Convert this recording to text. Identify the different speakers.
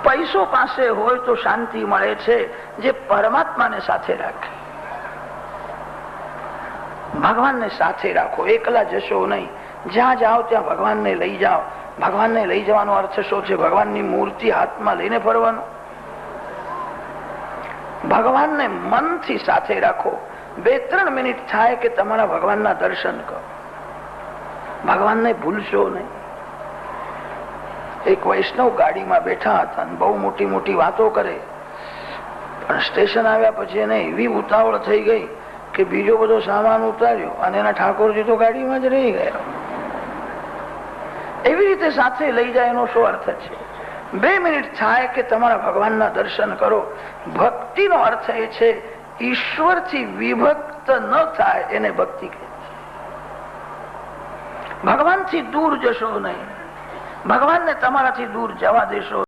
Speaker 1: પૈસો પાસે હોય તો શાંતિ મળે છે, જે પરમાત્માને સાથે રાખે. ભગવાનને સાથે રાખો, એકલા જશો નહીં. જ્યાં જાઓ ત્યાં ભગવાનને લઈ જાઓ. ભગવાનને લઈ જવાનો અર્થ શું છે? ભગવાનની મૂર્તિ હાથમાં લઈને ફરવાનું. ભગવાનને મનથી સાથે રાખો. 2-3 મિનિટ થાય કે તમારા ભગવાનના દર્શન કરો. ભગવાનને ભૂલશો નહીં. એક વૈષ્ણવ ગાડીમાં બેઠા હતા અને બહુ મોટી મોટી વાતો કરે, પણ સ્ટેશન આવ્યા પછી એને એવી ઉતાવળ થઈ ગઈ કે બીજો બધો સામાન ઉતાર્યો અને એના ઠાકોરજી તો ગાડીમાં જ રહી ગયા. એવી રીતે સાથે લઈ જાય એનો શું અર્થ છે? 2 મિનિટ થાય કે તમારા ભગવાનના દર્શન કરો. ભક્તિનો અર્થ એ છે ઈશ્વરથી વિભક્ત ન થાય એને ભક્તિ કહે છે. ભગવાનથી દૂર જશો નહીં. ભગવાનને તમારાથી દૂર જવા દેશો